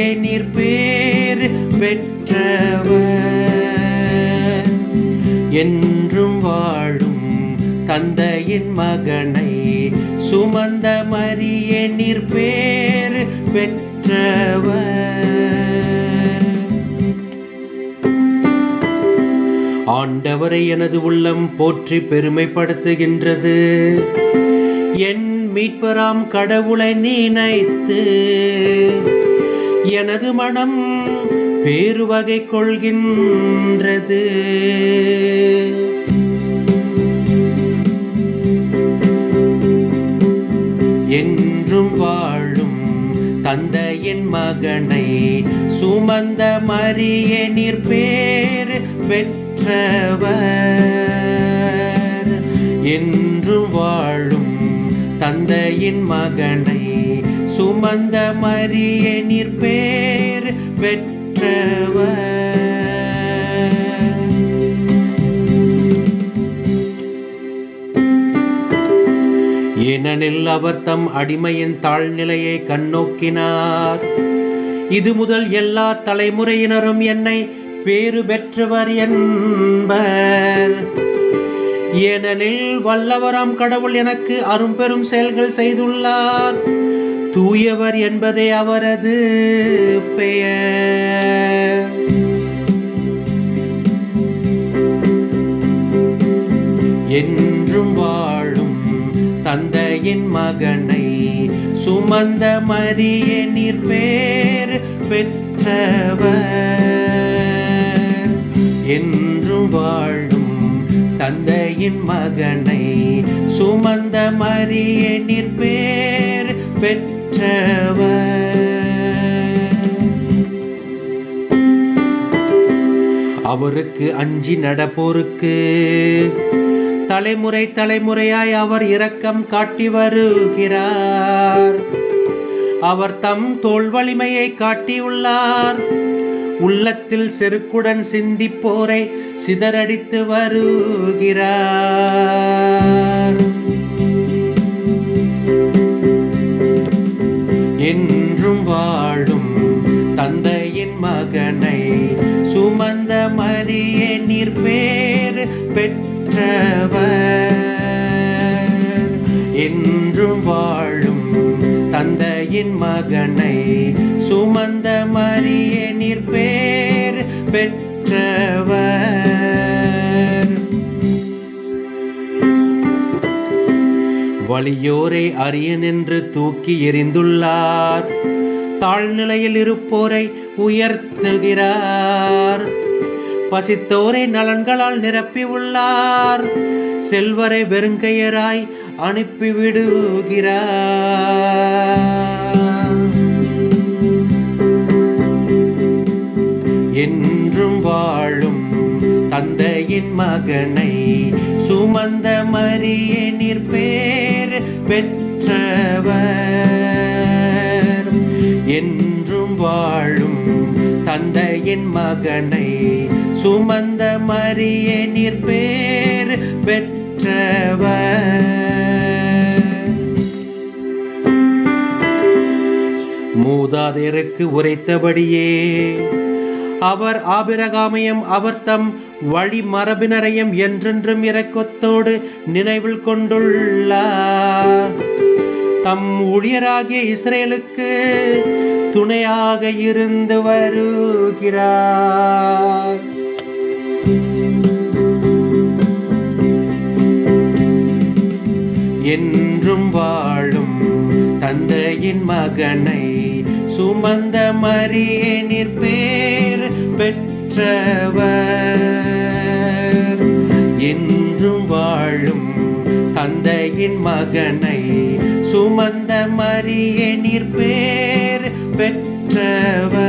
மரியே நீர் பேர் பெற்றவர். என்றும் வாழும் தந்தையின் மகனை சுமந்த மரியே நீர் பேர் பெற்றவர். ஆண்டவரை எனது உள்ளம் போற்றி பெருமைப்படுத்துகின்றது. என் மீட்பராம் கடவுளை நினைத்து எனது மனம் பேருவகை கொள்கின்றது. என்றும் வாழும் தந்தையின் மகனை சுமந்த மரியே நீர் பேர் பெற்றவர். என்றும் வாழும் தந்தையின் மகனை சுமந்த மரியே நீர் பேர் பெற்றவர். ஏனெனில் அவர் தம் அடிமையின் தாழ்நிலையை கண்ணோக்கினார். இது முதல் எல்லா தலைமுறையினரும் என்னை பேறு பெற்றவர் என்பர். ஏனெனில் வல்லவராம் கடவுள் எனக்கு அரும்பெரும் செயல்கள் செய்துள்ளார். தூயவர் என்பதே அவரது பெயர். என்றும் வாழும் தந்தையின் மகனை சுமந்த மரியே நீர் பேர் பெற்றவர். என்றும் வாழும் தந்தையின் மகனை சுமந்த மரியே நீர் பேர் பெற்றவர். அவருக்கு அஞ்சி நடப்போருக்கு தலைமுறை தலைமுறையாய் அவர் இரக்கம் காட்டி வருகிறார். அவர் தம் தோள் வலிமையை காட்டியுள்ளார். உள்ளத்தில் செருக்குடன் சிந்திப்போரை சிதறடித்து வருகிறார். என்றும் வாழும் தந்தையின் மகனை சுமந்த மரியே நீர் பேர் பெற்றவர். என்றும் வாழும் தந்தையின் மகனை சுமந்த மரியே நீர் பேர் பெற்றவர். வலியோரை அரியன் என்று தூக்கி எறிந்துள்ளார். தாழ்நிலையில் இருப்போரை உயர்த்துகிறார். பசித்தோரை நலன்களால் நிரப்பியுள்ளார். செல்வரை வெறுங்கையராய் அனுப்பிவிடுகிறார். என்றும் வாழும் தந்தையின் மகனை சுமந்த மரியே நீர் பேர் பெற்றவர். என்றும் வாழும் தந்தையின் மகனை சுமந்த மரியே நீர் பேர் பெற்றவர். மூதாதையருக்கு உரைத்தபடியே அவர் ஆபிரகாமையும் அவர் தம் வழி மரபினரையும் என்றென்றும் இரக்கத்தோடு நினைவில் கொண்டுள்ளார். தம் ஊழியராகிய இஸ்ரேலுக்கு துணையாக இருந்து வருகிறார். என்றும் வாழும் தந்தையின் மகனை சுமந்த மரியே நீர் பேர் பெற்றவர். என்றும் வாழும் தந்தையின் மகனை சுமந்த மரியே நீர் பேர் பெற்றவர்.